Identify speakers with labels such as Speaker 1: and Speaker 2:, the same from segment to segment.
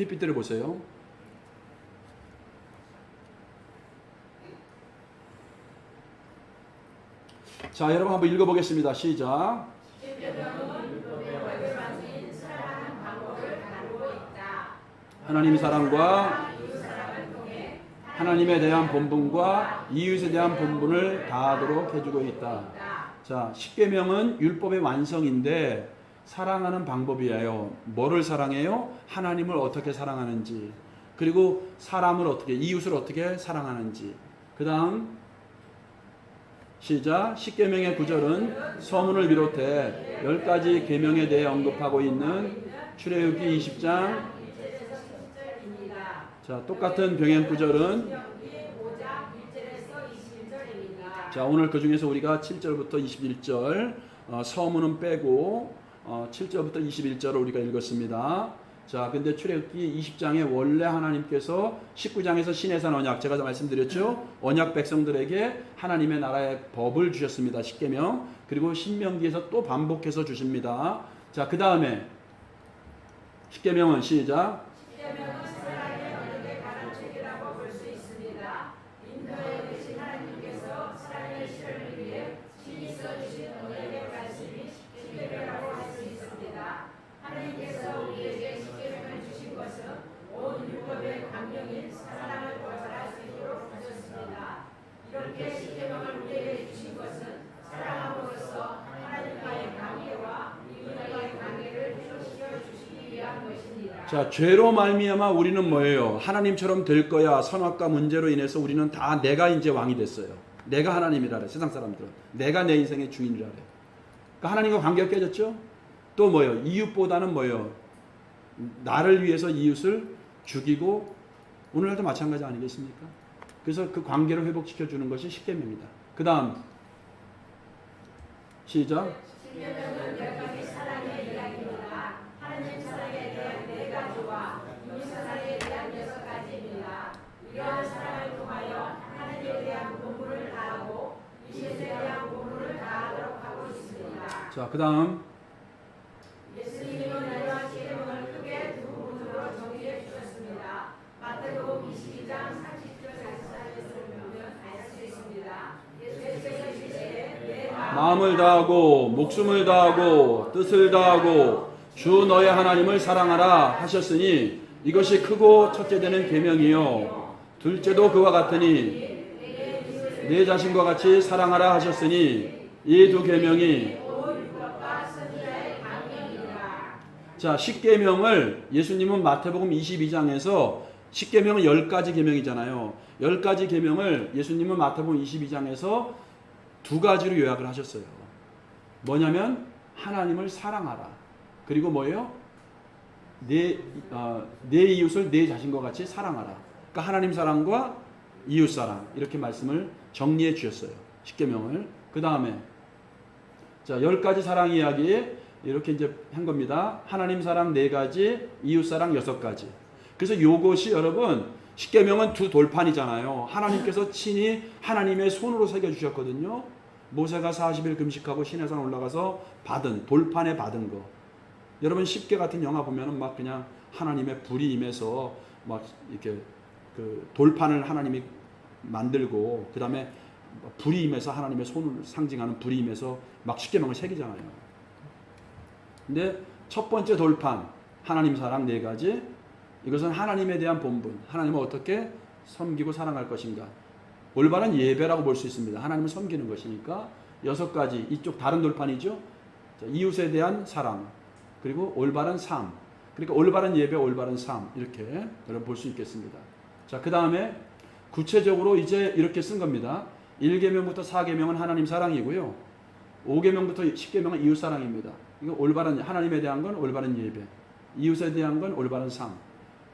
Speaker 1: PPT를 보세요. 자, 여러분 한번 읽어보겠습니다. 시작. 하나님의 사랑과 하나님에 대한 본분과 이웃에 대한 본분을 다하도록 해주고 있다. 자, 십계명은 율법의 완성인데 사랑하는 방법이에요. 뭐를 사랑해요? 하나님을 어떻게 사랑하는지, 그리고 사람을 어떻게, 이웃을 어떻게 사랑하는지. 그 다음 시작. 십계명의 9절은 서문을 비롯해 10가지 계명에 대해 언급하고 있는 출애굽기 20장. 자, 똑같은 병행 9절은 자, 오늘 그 중에서 우리가 7절부터 21절 서문은 빼고 7절부터 21절을 우리가 읽었습니다. 자, 근데 출애굽기 20장에 원래 하나님께서 19장에서 시내산 언약, 제가 말씀드렸죠. 언약 백성들에게 하나님의 나라의 법을 주셨습니다. 십계명. 그리고 신명기에서 또 반복해서 주십니다. 자, 그 다음에 십계명은 시작. 자, 죄로 말미암아 우리는 뭐예요? 하나님처럼 될 거야. 선악과 문제로 인해서 우리는 다 내가 이제 왕이 됐어요. 내가 하나님이라 그래. 세상 사람들은 내가 내 인생의 주인이라 그래. 그러니까 하나님과 관계가 깨졌죠. 또 뭐예요? 이웃보다는 뭐예요? 나를 위해서 이웃을 죽이고, 오늘날도 마찬가지 아니겠습니까? 그래서 그 관계를 회복시켜 주는 것이 십계명이다. 그 다음 시작. 자, 그 다음
Speaker 2: 예수님은 너희와 십계명을 크게 두 부분으로 정의해 주셨습니다. 마태복음 22장 30절 44절을 보면 알 수 있습니다. 예수께서 이르시되 내
Speaker 1: 마음을 다하고 목숨을 다하고 뜻을 다하고 주 너의 하나님을 사랑하라 하셨으니 이것이 크고 첫째 되는 계명이요 둘째도 그와 같으니 내 자신과 같이 사랑하라 하셨으니 이 두 계명이. 자, 십계명을 예수님은 마태복음 22장에서 십계명은 10가지 계명이잖아요. 10가지 계명을 예수님은 마태복음 22장에서 두 가지로 요약을 하셨어요. 뭐냐면 하나님을 사랑하라. 그리고 뭐예요? 내 이웃을 내 자신과 같이 사랑하라. 그러니까 하나님 사랑과 이웃 사랑, 이렇게 말씀을 정리해 주셨어요. 십계명을. 그 다음에 자, 10가지 사랑 이야기 이렇게 이제 한 겁니다. 하나님 사랑 4가지, 이웃 사랑 6가지. 그래서 이것이 여러분 십계명은 두 돌판이잖아요. 하나님께서 친히 하나님의 손으로 새겨 주셨거든요. 모세가 40일 금식하고 시내산 올라가서 받은, 돌판에 받은 거. 여러분 10개 같은 영화 보면은 막 그냥 하나님의 불이 임해서 막 이렇게 그 돌판을 하나님이 만들고, 그 다음에 불이 임해서 하나님의 손을 상징하는 불이 임해서 막 십계명을 새기잖아요. 근데 첫 번째 돌판, 하나님 사랑 4가지. 이것은 하나님에 대한 본분, 하나님을 어떻게 섬기고 사랑할 것인가, 올바른 예배라고 볼 수 있습니다. 하나님을 섬기는 것이니까. 6가지, 이쪽 다른 돌판이죠. 자, 이웃에 대한 사랑, 그리고 올바른 삶, 그러니까 올바른 예배, 올바른 삶, 이렇게 여러분 볼 수 있겠습니다. 자, 그 다음에 구체적으로 이제 이렇게 쓴 겁니다. 1계명부터 4계명은 하나님 사랑이고요, 5계명부터 10계명은 이웃 사랑입니다. 이거 올바른, 하나님에 대한 건 올바른 예배, 이웃에 대한 건 올바른 삶.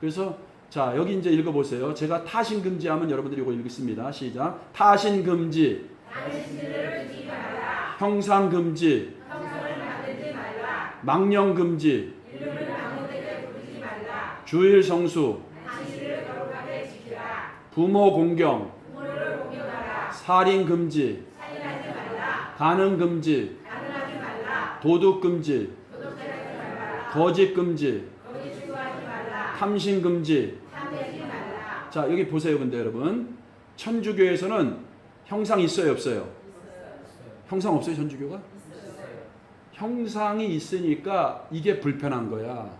Speaker 1: 그래서 자, 여기 이제 읽어보세요. 제가 타신 금지하면 여러분들이 이거 읽습니다. 시작. 타신 금지, 형상 금지, 망령 금지, 주일 성수, 부모 공경, 살인 금지, 간음 금지, 도둑 금지, 거짓 금지, 탐심 금지.
Speaker 2: 탐내지 말라.
Speaker 1: 자, 여기 보세요. 근데 여러분, 천주교에서는 형상 있어요, 없어요? 형상 없어요, 천주교가? 형상이 있으니까 이게 불편한 거야.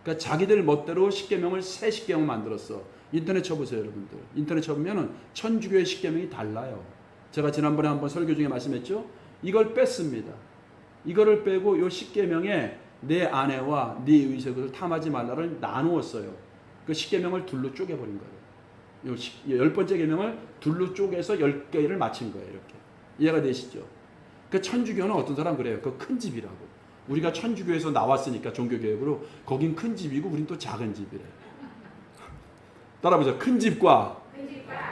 Speaker 1: 그러니까 자기들 멋대로 십계명을 새 십계명 만들었어. 인터넷 쳐보세요, 여러분들. 인터넷 쳐보면은 천주교의 십계명이 달라요. 제가 지난번에 한번 설교 중에 말씀했죠. 이걸 뺐습니다. 이거를 빼고 요 십계명에 내 아내와 네 의색을 탐하지 말라를 나누었어요. 그 십계명을 둘로 쪼개버린 거예요. 요 10번째 계명을 둘로 쪼개서 10개를 맞춘 거예요. 이렇게 이해가 되시죠? 그 천주교는 어떤 사람 그래요. 그 큰 집이라고. 우리가 천주교에서 나왔으니까 종교개혁으로 거긴 큰 집이고 우린 또 작은 집이래. 따라보자. 큰 집과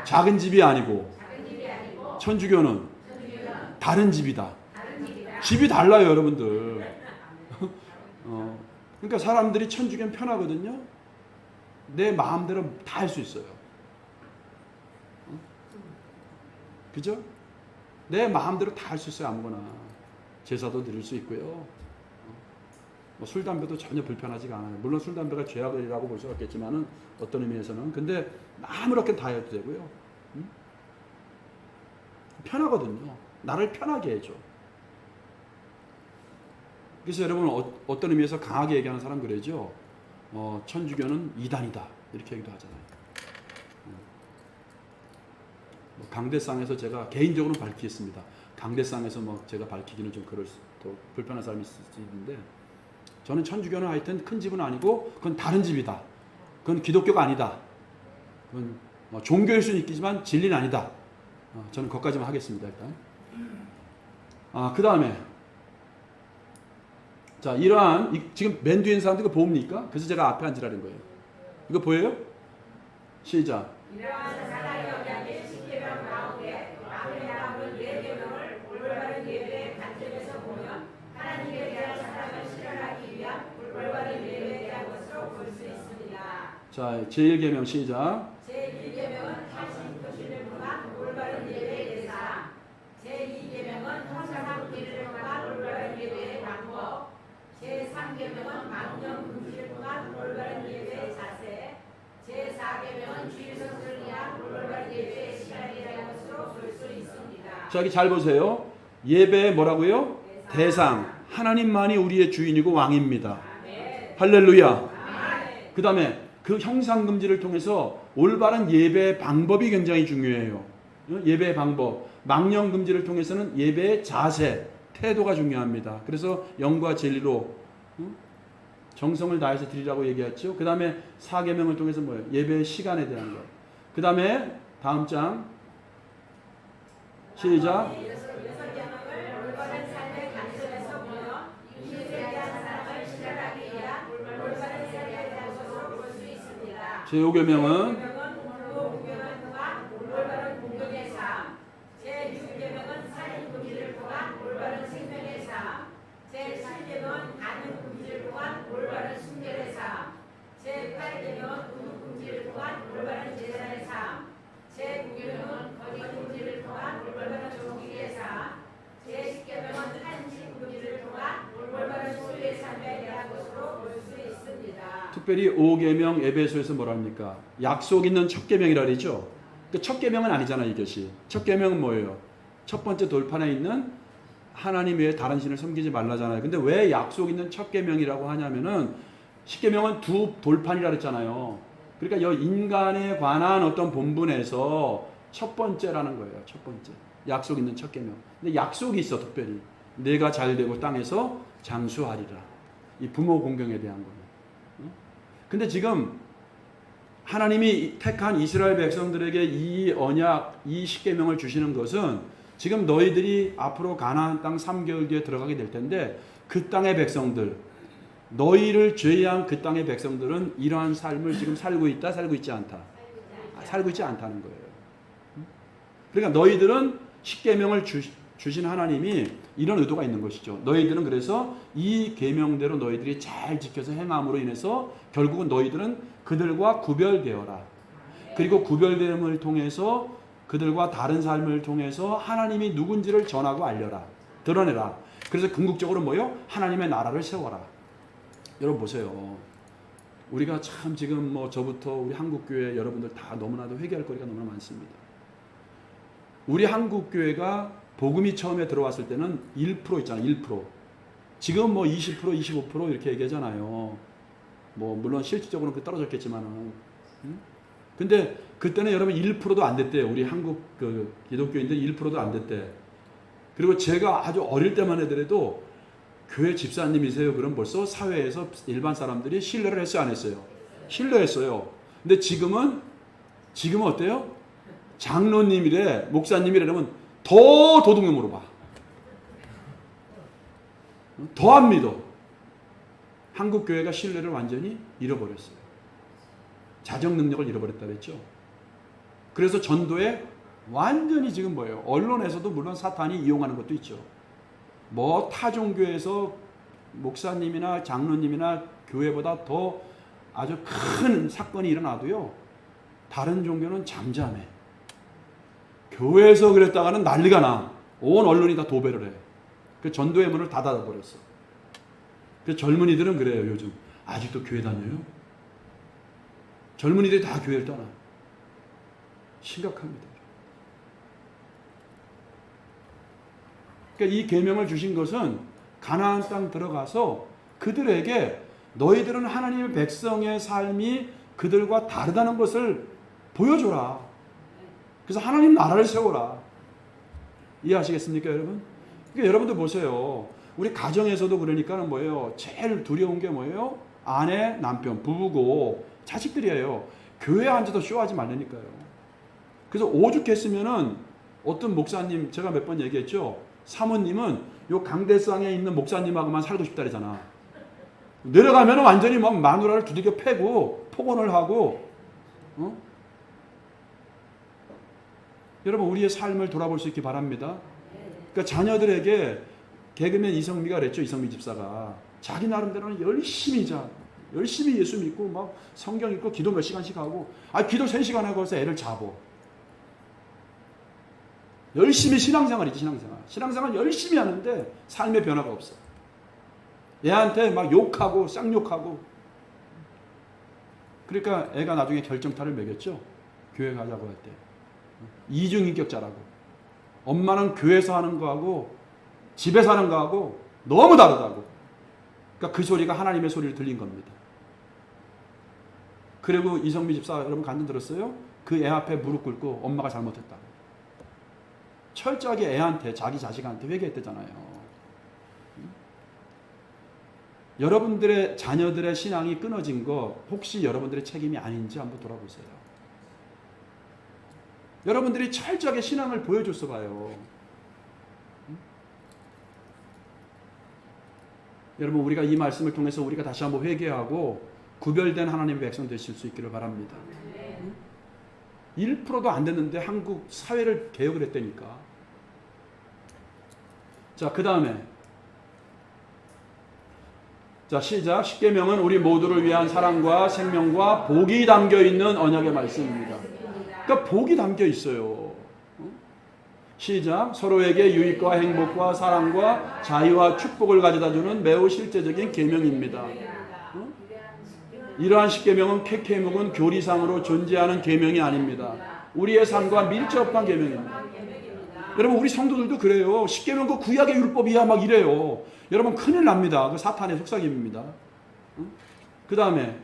Speaker 1: 작은 집이 아니고 천주교는 다른 집이다. 집이 달라요, 여러분들. 그러니까 사람들이 천주교는 편하거든요. 내 마음대로 다 할 수 있어요. 그죠? 내 마음대로 다 할 수 있어요, 아무거나. 제사도 드릴 수 있고요. 뭐 술, 담배도 전혀 불편하지가 않아요. 물론 술, 담배가 죄악이라고 볼 수 없겠지만은 어떤 의미에서는. 근데 아무렇게 다 해도 되고요. 편하거든요. 나를 편하게 해줘. 그래서 여러분 어떤 의미에서 강하게 얘기하는 사람 그러죠. 천주교는 이단이다 이렇게 얘기도 하잖아요. 강대상에서 제가 개인적으로 밝히겠습니다. 강대상에서 뭐 제가 밝히기는 좀 그럴 또 불편한 사람이 있을 수 있는데 저는 천주교는 하여튼 큰 집은 아니고 그건 다른 집이다. 그건 기독교가 아니다. 그건 뭐 종교일 수는 있겠지만 진리는 아니다. 저는 거기까지만 하겠습니다. 일단. 그 다음에 자, 이러한 지금 맨 뒤에 있는 사람들 이거 봅니까? 그래서 제가 앞에 앉으라는 거예요. 이거 보여요? 시작.
Speaker 2: 이러한 사랑의 언약의 십계명 가운데 앞에 나오는 네 계명을 올바른 예배의 관점에서 보면 하나님에 대한 사랑을 실현하기 위한 올바른 예배에 대한 것으로 볼 수 있습니다.
Speaker 1: 자, 제1계명 시작.
Speaker 2: 제1계명은 탐심 표시를 통한 올바른 예배의 대상, 제2계명은 항상 기를 통한 올바른 예배의 방법, 제3계명은 망령 금지를 통한 올바른 예배의 자세, 제4계명은 주일 성수를 위한 올바른 예배의 시간에 대한 것으로 볼 수 있습니다.
Speaker 1: 자, 여기 잘 보세요. 예배의 뭐라고요? 대상. 하나님만이 우리의 주인이고 왕입니다. 할렐루야. 그 다음에 그 형상금지를 통해서 올바른 예배의 방법이 굉장히 중요해요. 예배의 방법. 망령금지를 통해서는 예배의 자세, 태도가 중요합니다. 그래서 영과 진리로 정성을 다해서 드리라고 얘기했죠. 그 다음에 4계명을 통해서 뭐예요? 예배의 시간에 대한 것. 그 다음에 다음 장 시작.
Speaker 2: 올바른 삶의 관점에서 보면 이웃에 대한 사랑을 실현하기 위한 올바른 삶에 대한 것으로 볼 수 있습니다.
Speaker 1: 제5계명은
Speaker 2: 공경을 통한 올바른 공경의 삶, 제6계명은 살인 금지를 통한 올바른 생명의 삶, 제7계명은 간음 금지를 통한 올바른 순결의 삶, 제8계명은 도둑 금지를 통한 올바른 제사의 삶, 제9계명은 거짓 금지를 통한 올바른 종기의 삶, 제10계명은 한식 금지를 통한 올바른 소유의 삶에 대한 것으로 볼 수 있습니다.
Speaker 1: 특별히 5계명 에베소에서 뭐랍니까? 약속 있는 첫 계명이라 그러죠. 그 첫 계명은 아니잖아요, 이것이. 첫 계명은 뭐예요? 첫 번째 돌판에 있는 하나님 외에 다른 신을 섬기지 말라잖아요. 근데 왜 약속 있는 첫 계명이라고 하냐면은 10계명은 두 돌판이라 그랬잖아요. 그러니까 이 인간에 관한 어떤 본분에서 첫 번째라는 거예요. 첫 번째. 약속 있는 첫 계명. 근데 약속이 있어, 특별히. 내가 잘되고 땅에서 장수하리라. 이 부모 공경에 대한 거예요. 근데 지금 하나님이 택한 이스라엘 백성들에게 이 언약, 이 십계명을 주시는 것은 지금 너희들이 앞으로 가나안 땅 3개월 뒤에 들어가게 될 텐데 그 땅의 백성들, 너희를 제외한 그 땅의 백성들은 이러한 삶을 지금 살고 있다, 살고 있지 않다. 살고 있지 않다는 거예요. 그러니까 너희들은 십계명을 주신 하나님이 이런 의도가 있는 것이죠. 너희들은 그래서 이 계명대로 너희들이 잘 지켜서 행함으로 인해서 결국은 너희들은 그들과 구별되어라. 그리고 구별됨을 통해서 그들과 다른 삶을 통해서 하나님이 누군지를 전하고 알려라. 드러내라. 그래서 궁극적으로 뭐요? 하나님의 나라를 세워라. 여러분 보세요. 우리가 참 지금 뭐 저부터 우리 한국교회 여러분들 다 너무나도 회개할 거리가 너무나 많습니다. 우리 한국교회가 복음이 처음에 들어왔을 때는 1% 있잖아요. 1%. 지금 뭐 20%, 25% 이렇게 얘기하잖아요. 뭐 물론 실질적으로는 그 떨어졌겠지만은. 근데 그때는 여러분 1%도 안 됐대요. 우리 한국 그 기독교인들 1%도 안 됐대. 그리고 제가 아주 어릴 때만 해더라도 교회 집사님이세요. 그럼 벌써 사회에서 일반 사람들이 신뢰를 했어요, 안 했어요? 신뢰했어요. 근데 지금은 어때요? 장로님이래, 목사님이라면 더 도둑놈으로 봐. 더 안 믿어. 한국 교회가 신뢰를 완전히 잃어버렸어요. 자정 능력을 잃어버렸다 그랬죠. 그래서 전도에 완전히 지금 뭐예요? 언론에서도 물론 사탄이 이용하는 것도 있죠. 뭐 타종교에서 목사님이나 장로님이나 교회보다 더 아주 큰 사건이 일어나도요, 다른 종교는 잠잠해. 교회에서 그랬다가는 난리가 나. 온 언론이 다 도배를 해. 그 전도의 문을 다 닫아버렸어. 그 젊은이들은 그래요. 요즘 아직도 교회 다녀요? 젊은이들이 다 교회를 떠나. 심각합니다. 그러니까 이 계명을 주신 것은 가나안 땅 들어가서 그들에게 너희들은 하나님의 백성의 삶이 그들과 다르다는 것을 보여줘라. 그래서 하나님 나라를 세워라. 이해하시겠습니까, 여러분? 그러니까 여러분들 보세요. 우리 가정에서도 그러니까 뭐예요? 제일 두려운 게 뭐예요? 아내, 남편, 부부고 자식들이에요. 교회에 앉아서 쇼하지 말라니까요. 그래서 오죽했으면은 어떤 목사님, 제가 몇 번 얘기했죠. 사모님은 요 강대상에 있는 목사님하고만 살고 싶다 그러잖아. 내려가면 완전히 막 마누라를 두들겨 패고 폭언을 하고, 여러분 우리의 삶을 돌아볼 수 있기 바랍니다. 그러니까 자녀들에게 개그맨 이성미가 그랬죠. 이성미 집사가 자기 나름대로는 열심히 예수 믿고 막 성경 읽고 기도 몇 시간씩 하고, 기도 3시간 하고 해서 애를 잡어. 열심히 신앙생활이지. 신앙생활 열심히 하는데 삶의 변화가 없어. 애한테 막 욕하고 쌍욕하고. 그러니까 애가 나중에 결정타를 매겼죠. 교회 가자고 할 때. 이중인격자라고. 엄마는 교회에서 하는 거하고 집에서 하는 거하고 너무 다르다고. 그러니까 그 소리가 하나님의 소리를 들린 겁니다. 그리고 이성미 집사 여러분 간증 들었어요? 그 애 앞에 무릎 꿇고 엄마가 잘못했다. 철저하게 애한테, 자기 자식한테 회개했대잖아요. 여러분들의 자녀들의 신앙이 끊어진 거 혹시 여러분들의 책임이 아닌지 한번 돌아보세요. 여러분들이 철저하게 신앙을 보여줬어 봐요. 여러분 우리가 이 말씀을 통해서 우리가 다시 한번 회개하고 구별된 하나님의 백성 되실 수 있기를 바랍니다. 1%도 안 됐는데 한국 사회를 개혁을 했다니까. 자, 그 다음에 자, 시작. 십계명은 우리 모두를 위한 사랑과 생명과 복이 담겨 있는 언약의 말씀입니다. 그러니까 복이 담겨 있어요. 시작. 서로에게 유익과 행복과 사랑과 자유와 축복을 가져다주는 매우 실제적인 계명입니다. 이러한 십계명은 캐캐묵은 교리상으로 존재하는 계명이 아닙니다. 우리의 삶과 밀접한 계명입니다. 여러분 우리 성도들도 그래요. 십계명 그 구약의 율법이야 막 이래요. 여러분 큰일 납니다. 그 사탄의 속삭임입니다. 그 다음에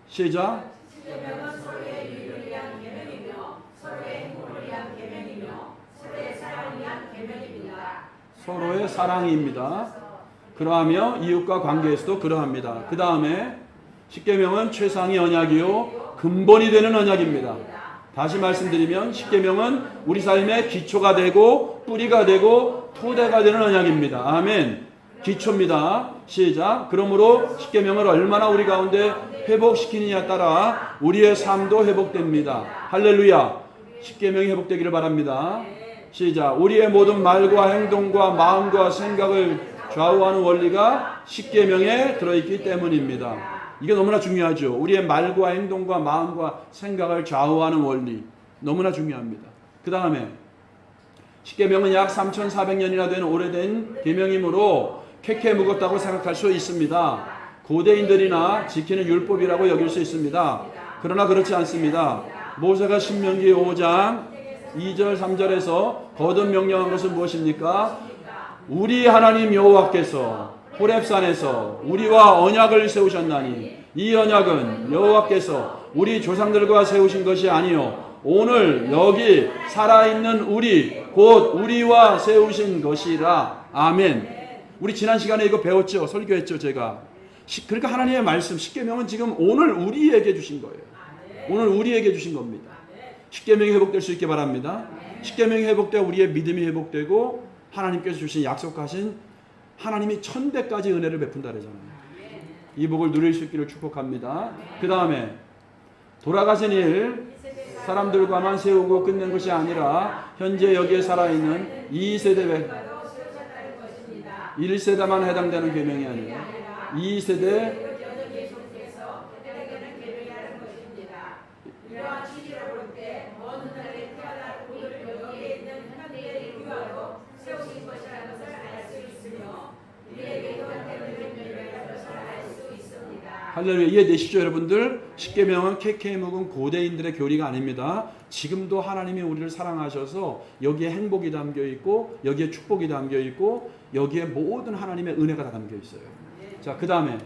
Speaker 1: 시작.
Speaker 2: 십계명은 서로의 유익을 위한 계명이며 서로의 행복을 위한 계명이며 서로의 사랑을 위한 계명입니다.
Speaker 1: 서로의 사랑입니다. 그러하며 이웃과 관계에서도 그러합니다. 그 다음에 십계명은 최상의 언약이요 근본이 되는 언약입니다. 다시 말씀드리면 십계명은 우리 삶의 기초가 되고 뿌리가 되고 토대가 되는 언약입니다. 아멘. 기초입니다. 시작. 그러므로 십계명을 얼마나 우리 가운데 회복시키느냐에 따라 우리의 삶도 회복됩니다. 할렐루야. 십계명이 회복되기를 바랍니다. 시작. 우리의 모든 말과 행동과 마음과 생각을 좌우하는 원리가 십계명에 들어있기 때문입니다. 이게 너무나 중요하죠. 우리의 말과 행동과 마음과 생각을 좌우하는 원리 너무나 중요합니다. 그 다음에 십계명은 약 3,400년이나 된 오래된 계명이므로 캐캐 묵었다고 생각할 수 있습니다. 고대인들이나 지키는 율법이라고 여길 수 있습니다. 그러나 그렇지 않습니다. 모세가 신명기 5장 2절 3절에서 거듭 명령한 것은 무엇입니까? 우리 하나님 여호와께서 호렙산에서 우리와 언약을 세우셨나니 이 언약은 여호와께서 우리 조상들과 세우신 것이 아니요 오늘 여기 살아있는 우리 곧 우리와 세우신 것이라. 아멘. 우리 지난 시간에 이거 배웠죠? 설교했죠 제가. 그러니까 하나님의 말씀 십계명은 지금 오늘 우리에게 주신 거예요. 오늘 우리에게 주신 겁니다. 십계명이 회복될 수 있게 바랍니다. 십계명이 회복되어 우리의 믿음이 회복되고 하나님께서 주신 약속하신 하나님이 1000배까지 은혜를 베푼다 그러잖아요. 이 복을 누릴 수 있기를 축복합니다. 그 다음에 돌아가신 일 사람들과만 세우고 끝낸 것이 아니라 현재 여기에 살아있는 2세대 1세대만 해당되는 계명이 아니라 2세대 할렐루야. 이해되시죠 여러분들? 십계명은 KK 묵은 고대인들의 교리가 아닙니다. 지금도 하나님이 우리를 사랑하셔서 여기에 행복이 담겨 있고 여기에 축복이 담겨 있고 여기에 모든 하나님의 은혜가 다 담겨 있어요. 자, 그 다음에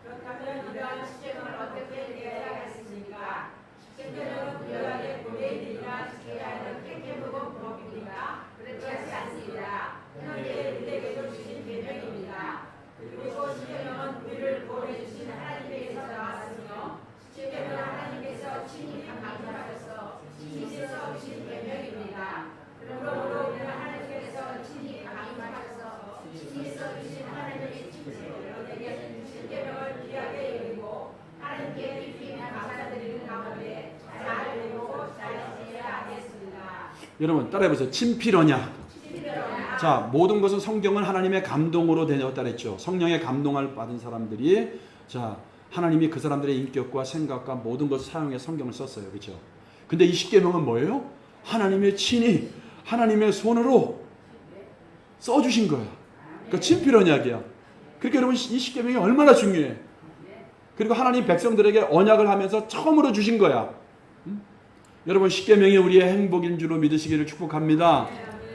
Speaker 2: 그렇다면 이러한 십계명을 어떻게 이해하겠습니까? 십계명은 부여하게 고대인들이나 지켜야 하는 KK 묵은 법입니다. 그렇지 않습니다. 현재 우리에게도 주신 계명입니다. 그리고 십계명은 우리를 보내주신 하나님께서 나왔으며 십계명은 하나님께서 친히 강림하셔서 친히 써주신 계명입니다. 그러므로 우리는 하나님께서 친히 강림하셔서 친히 써주신 하나님의 친구들에게 십계명을 귀하게 여기고 하나님께 깊이 감사드리는 가운데 잘 배우고 잘 지켜야 하겠습니다.
Speaker 1: 여러분 따라해보세요. 친필언약. 자, 모든 것은 성경은 하나님의 감동으로 되었다 그랬죠. 성령의 감동을 받은 사람들이 자, 하나님이 그 사람들의 인격과 생각과 모든 것을 사용해 성경을 썼어요. 그렇죠? 근데 이 십계명은 뭐예요? 하나님의 친히 하나님의 손으로 써 주신 거야. 그러니까 친필언약이야. 그러니까 여러분 이 십계명이 얼마나 중요해. 그리고 하나님 백성들에게 언약을 하면서 처음으로 주신 거야. 여러분 십계명이 우리의 행복인 줄로 믿으시기를 축복합니다.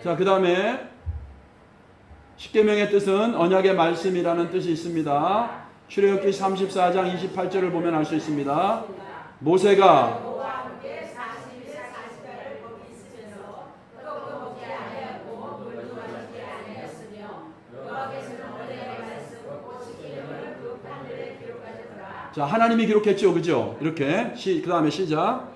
Speaker 1: 자, 그 다음에 십계명의 뜻은 언약의 말씀이라는 뜻이 있습니다. 출애굽기 34장 28절을 보면 알 수 있습니다. 모세가 자, 하나님이 기록했죠. 그죠? 이렇게 그 다음에 시작.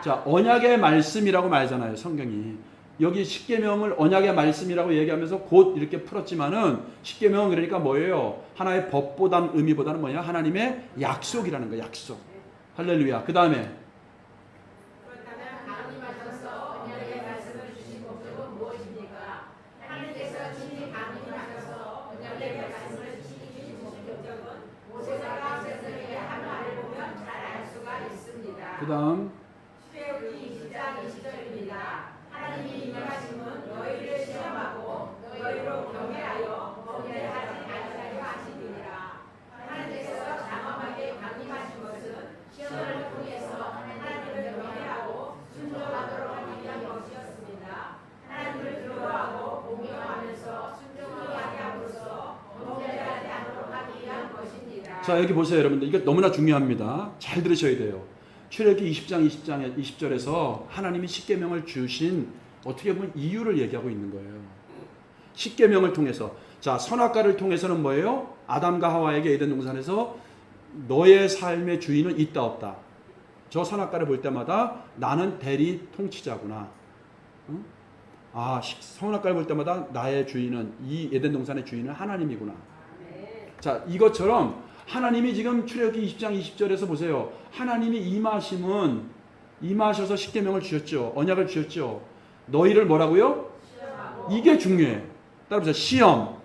Speaker 1: 자, 언약의 말씀이라고 말하잖아요, 성경이. 여기 십계명을 언약의 말씀이라고 얘기하면서 곧 이렇게 풀었지만은 십계명은 그러니까 뭐예요? 하나의 법보다는 의미보다는 뭐냐? 하나님의 약속이라는 거예요, 약속. 할렐루야. 그 다음에
Speaker 2: 그렇다면 강림하셔서 언약의 말씀을 주신 목적은 무엇입니까? 하나님께서 친히 강림하셔서 언약의 말씀을 주신 목적은 모세가 백성에게 한 말을 보면 잘 알 수가 있습니다.
Speaker 1: 그 다음
Speaker 2: 출애굽기 20장 20절입니다. 하나님이 임하심은 너희를 시험하고 너희로 경외하여 범죄하지 않게 하시리라. 하나님께서 장엄하게 강림하신 것은 시험을 통해서 하나님을 경외하고 순종하도록 하기 위한 것이었습니다. 하나님을 두려워하고 공경하면서 순종하게 함으로써 범죄하지 않도록 하기 위한 것입니다.
Speaker 1: 자, 여기 보세요, 여러분들. 이거 너무나 중요합니다. 잘 들으셔야 돼요. 출애굽기 20장 20절에서 하나님이 십계명을 주신 어떻게 보면 이유를 얘기하고 있는 거예요. 십계명을 통해서. 자, 선악과를 통해서는 뭐예요? 아담과 하와에게 에덴 동산에서 너의 삶의 주인은 있다 없다. 저 선악과를 볼 때마다 나는 대리 통치자구나. 응? 아, 선악과를 볼 때마다 나의 주인은 이 에덴 동산의 주인은 하나님이구나. 자, 이것처럼 하나님이 지금 출애굽기 20장 20절에서 보세요. 하나님이 임하셔서 십계명을 주셨죠. 언약을 주셨죠. 너희를 뭐라고요? 시험하고. 이게 중요해. 따라보세요. 시험.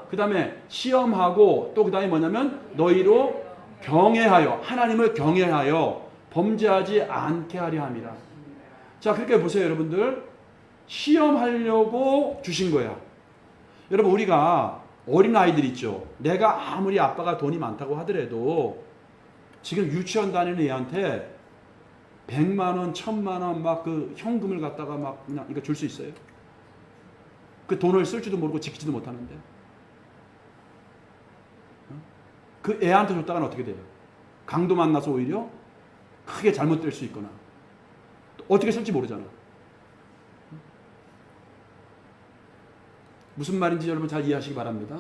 Speaker 1: 그 다음에 시험하고 또 그 다음에 뭐냐면 너희로 경외하여 하나님을 경외하여 범죄하지 않게 하려 함이라. 자, 그렇게 보세요 여러분들. 시험하려고 주신 거야. 여러분, 우리가 어린 아이들 있죠. 내가 아무리 아빠가 돈이 많다고 하더라도 지금 유치원 다니는 애한테 100만 원, 1000만 원 막 그 현금을 갖다가 막 그냥 이거 줄 수 있어요? 그 돈을 쓸지도 모르고 지키지도 못하는데. 그 애한테 줬다가는 어떻게 돼요? 강도 만나서 오히려 크게 잘못될 수 있거나 어떻게 쓸지 모르잖아. 무슨 말인지 여러분 잘 이해하시기 바랍니다.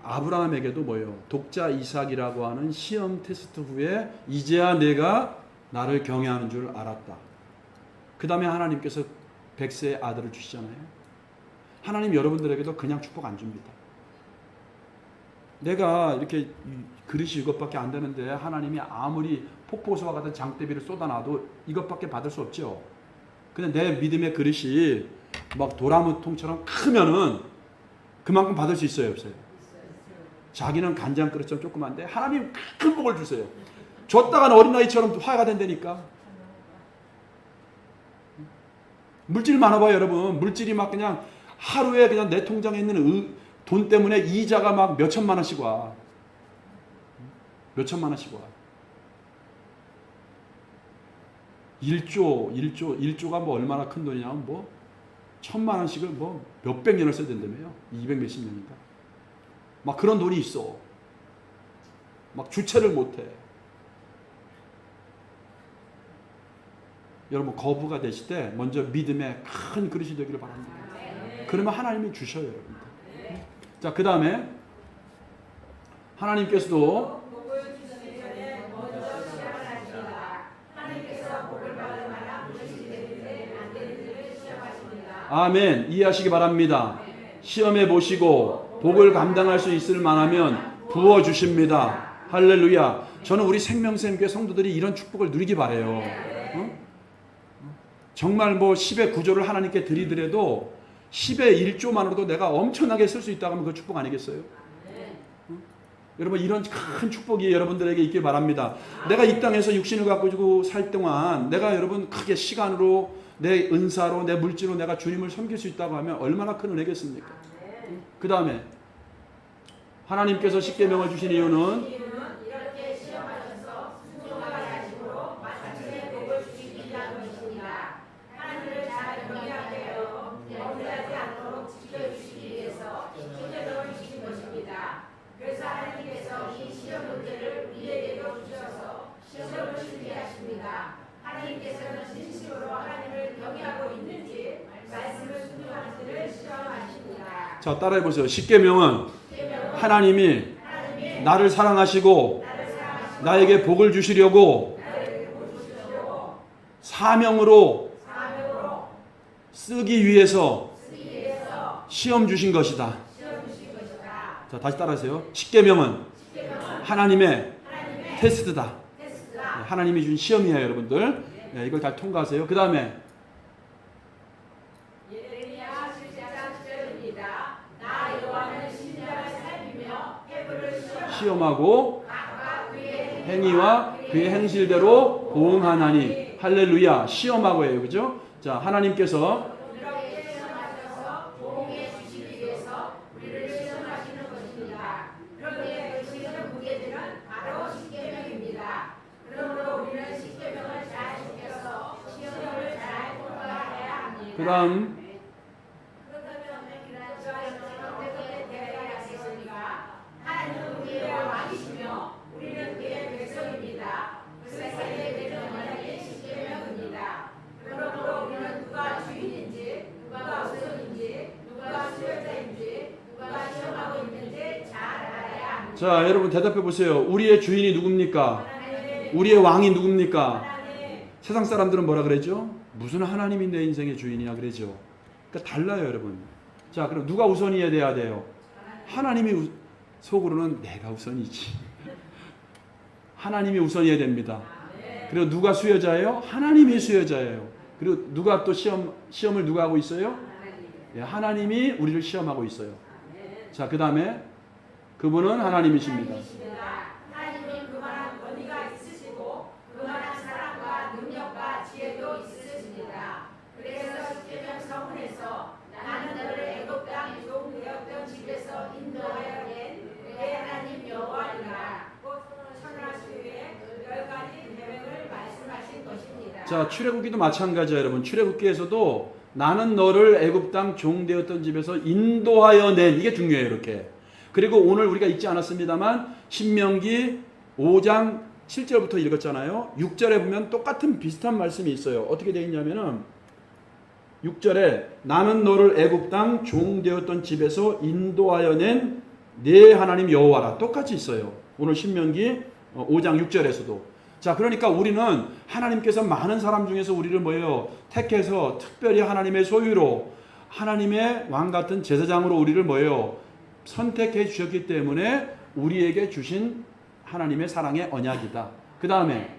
Speaker 1: 아브라함에게도 뭐예요? 독자 이삭이라고 하는 시험 테스트 후에 이제야 내가 나를 경외하는 줄 알았다. 그 다음에 하나님께서 100세의 아들을 주시잖아요. 하나님 여러분들에게도 그냥 축복 안 줍니다. 내가 이렇게 그릇이 이것밖에 안 되는데 하나님이 아무리 폭포수와 같은 장대비를 쏟아놔도 이것밖에 받을 수 없죠. 근데 내 믿음의 그릇이 막 도라무 통처럼 크면은 그만큼 받을 수 있어요, 없어요? 자기는 간장 그릇처럼 조그만데 하나님 큰 복을 주세요. 줬다가는 어린아이처럼 화가 된다니까. 물질 많아봐요, 여러분. 물질이 막 그냥 하루에 그냥 내 통장에 있는 돈 때문에 이자가 막 몇 천만 원씩 와. 몇 천만 원씩 와. 1조가 뭐 얼마나 큰 돈이냐면 뭐 1000만 원씩을 뭐 몇백 년을 써야 된다며요. 200 몇십 년인가. 막 그런 돈이 있어. 막 주체를 못해. 여러분, 거부가 되실 때 먼저 믿음의 큰 그릇이 되기를 바랍니다. 그러면 하나님이 주셔요, 여러분들. 자, 그 다음에 하나님께서도 아멘. 이해하시기 바랍니다. 시험해 보시고 복을 감당할 수 있을 만하면 부어주십니다. 할렐루야. 저는 우리 생명샘교회 성도들이 이런 축복을 누리기 바라요. 정말 뭐 10의 9조를 하나님께 드리더라도 10의 1조만으로도 내가 엄청나게 쓸 수 있다고 하면 그 축복 아니겠어요? 여러분, 이런 큰 축복이 여러분들에게 있길 바랍니다. 내가 이 땅에서 육신을 갖고 살 동안 내가 여러분 크게 시간으로 내 은사로 내 물질로 내가 주님을 섬길 수 있다고 하면 얼마나 큰 은혜겠습니까? 그 다음에 하나님께서 십계명을 주신 이유는
Speaker 2: 이렇게 시험하셔서 순종하게 하심으로 마침내 복을 주시기 위한 것입니다. 하나님을 잘 경외하게 하여 범죄하지 않도록 지켜주시기 위해서 십계명을 주신 것입니다. 그래서 하나님께서 이 시험 문제를 우리에게도 주셔서 시험을 치게 하십니다. 하나님께서는 진심으로 하나님을 경외하고 있는지 말씀을 순종하는지를 시험하십니다.
Speaker 1: 자, 따라해 보세요. 십계명은 하나님이 나를 사랑하시고 나에게 복을 주시려고 사명으로 쓰기 위해서 시험 주신 것이다. 자, 다시 따라하세요. 십계명은 하나님의 테스트다. 하나님이 준 시험이에요, 여러분들. 네, 이걸 다 통과하세요. 그 다음에
Speaker 2: 예레미야 7장 10절입니다. 나 여호와는 심장을 살피며 해부를
Speaker 1: 시험하고 행위와 그의 행실대로 보응하나니. 할렐루야. 시험하고예요, 그죠? 자, 하나님께서
Speaker 2: 이렇게 시험하셔서 보응해 주시기 위해서 우리를 시험하시는 것입니다. 그런데 그 시험 문제들은 바로 십계명입니다. 그러므로 우리는 십계명을 잘 지켜서 시험을 잘 통과해야 합니다.
Speaker 1: 그 다음
Speaker 2: 하나님은 우리의 왕이시며 우리는 그의 백성입니다. 그 세상에 되는 하나님의 십계명입니다. 그러므로 우리는 누가 주인인지, 누가 우선인지, 누가 수혈자인지, 누가 시험하고 있는지 잘 알아야 합니다.
Speaker 1: 자, 여러분 대답해 보세요. 우리의 주인이 누굽니까? 우리의 왕이 누굽니까? 세상 사람들은 뭐라 그러죠? 무슨 하나님이 내 인생의 주인이야 그러죠. 그러니까 달라요, 여러분. 자, 그럼 누가 우선이어야 돼요? 하나님이 속으로는 내가 우선이지. 하나님이 우선이어야 됩니다. 그리고 누가 수여자예요? 하나님이 수여자예요. 그리고 누가 또 시험을 누가 하고 있어요? 예, 하나님이 우리를 시험하고 있어요. 자, 그 다음에 그분은 하나님이십니다.
Speaker 2: 하나님은 그만한 권위가 있으시고 그만한 사랑과 능력과 지혜도 있으십니다. 그래서 십계명 성문에
Speaker 1: 자, 출애굽기도 마찬가지야, 여러분. 출애굽기에서도 나는 너를 애굽 땅 종되었던 집에서 인도하여 낸, 이게 중요해요, 이렇게. 그리고 오늘 우리가 읽지 않았습니다만 신명기 5장 7절부터 읽었잖아요. 6절에 보면 똑같은 비슷한 말씀이 있어요. 어떻게 되어 있냐면은 6절에 나는 너를 애굽 땅 종되었던 집에서 인도하여 낸 네 하나님 여호와라. 똑같이 있어요. 오늘 신명기 5장 6절에서도. 자, 그러니까 우리는 하나님께서 많은 사람 중에서 우리를 뭐예요? 택해서 특별히 하나님의 소유로 하나님의 왕 같은 제사장으로 우리를 뭐예요? 선택해 주셨기 때문에 우리에게 주신 하나님의 사랑의 언약이다. 그 다음에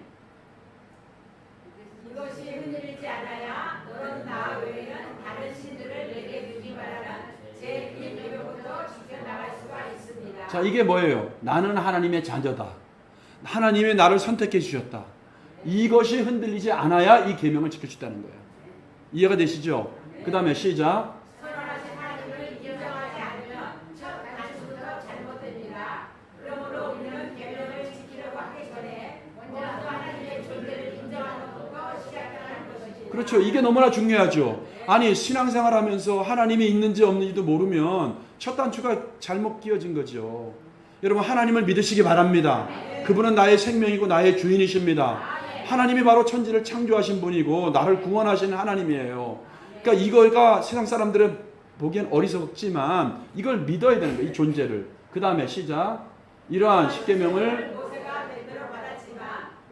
Speaker 2: 이것이 흔들리지 않아야 너는 나 외에는 다른 신들을 내게 두지 말라는 제 1계명부터 지켜나갈 수가 있습니다.
Speaker 1: 자, 이게 뭐예요? 나는 하나님의 자녀다. 하나님이 나를 선택해 주셨다. 이것이 흔들리지 않아야 이 계명을 지켜주다는 거예요. 이해가 되시죠? 그 다음에 시작.
Speaker 2: 선언하신 하나님을 인정하지 않으면 첫 단추부터 잘못됩니다. 그러므로 우리는 계명을 지키려고 하기 전에 먼저 하나님의 존재를 인정하는 것부터 시작하는 것이죠.
Speaker 1: 그렇죠. 이게 너무나 중요하죠. 아니, 신앙생활 하면서 하나님이 있는지 없는지도 모르면 첫 단추가 잘못 끼워진 거죠. 여러분, 하나님을 믿으시기 바랍니다. 그분은 나의 생명이고 나의 주인이십니다. 하나님이 바로 천지를 창조하신 분이고 나를 구원하신 하나님이에요. 그러니까 이거가 세상 사람들은 보기엔 어리석지만 이걸 믿어야 되는 거예요. 이 존재를. 그 다음에 시작. 이러한 십계명을
Speaker 2: 모세가 대대로 받았지만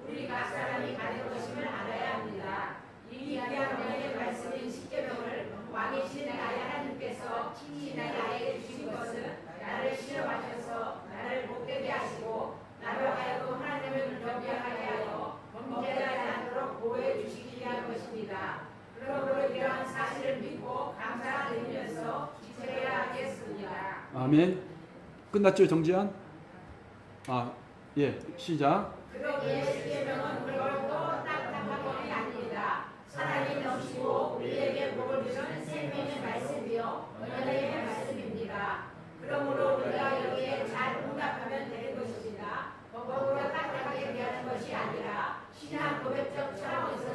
Speaker 2: 우리 각 사람이 가진 것임을 알아야 합니다. 이 귀한 명의 말씀인 십계명을 왕이신 나의 하나님께서 친히 나에게 주신 것은 나를 실험하셔서 나를 복되게 하시고 나로 하여금 하나님을 경배하게 하여 범죄하지 않도록 보호해 주시기 위한 것입니다. 그러므로 이러한 사실을 믿고 감사드리면서 지켜야 하겠습니다.
Speaker 1: 아멘. 끝났죠, 정지한? 예, 시작.
Speaker 2: 그러기에 십계명은 그걸로 딱딱한 것이 아닙니다. 사랑이 넘치고 우리에게 복을 주는 생명의 말씀이요 은혜의 말씀입니다. 그러므로 우리가 여기에 잘 응답하면 되는 것입니다. 법으로 딱딱하게 대하는 것이 아니라 신앙 고백적 차원에서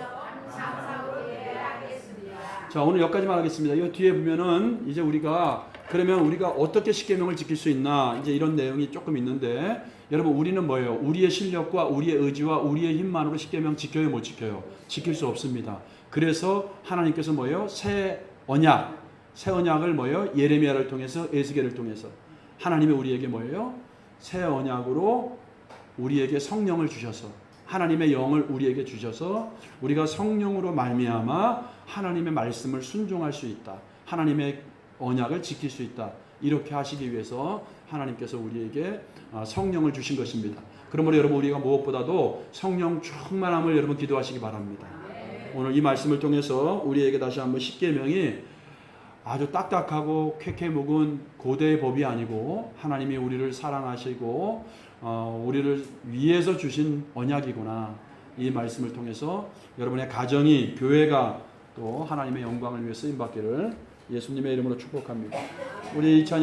Speaker 2: 감사함으로 대해야 하겠습니다.
Speaker 1: 자, 오늘 여기까지만 하겠습니다. 이 뒤에 보면은 이제 그러면 우리가 어떻게 십계명을 지킬 수 있나, 이제 이런 내용이 조금 있는데, 여러분, 우리는 뭐예요? 우리의 실력과 우리의 의지와 우리의 힘만으로 십계명 지켜요, 못 지켜요? 지킬 수 없습니다. 그래서 하나님께서 뭐예요? 새 언약을 뭐예요? 예레미야를 통해서, 에스겔을 통해서 하나님이 우리에게 뭐예요? 새 언약으로 우리에게 성령을 주셔서, 하나님의 영을 우리에게 주셔서 우리가 성령으로 말미암아 하나님의 말씀을 순종할 수 있다. 하나님의 언약을 지킬 수 있다. 이렇게 하시기 위해서 하나님께서 우리에게 성령을 주신 것입니다. 그러므로 여러분, 우리가 무엇보다도 성령 충만함을 여러분 기도하시기 바랍니다. 오늘 이 말씀을 통해서 우리에게 다시 한번 십계명이 아주 딱딱하고 쾌쾌 묵은 고대의 법이 아니고 하나님이 우리를 사랑하시고 우리를 위해서 주신 언약이구나. 이 말씀을 통해서 여러분의 가정이, 교회가 또 하나님의 영광을 위해 쓰임받기를 예수님의 이름으로 축복합니다. 우리 찬양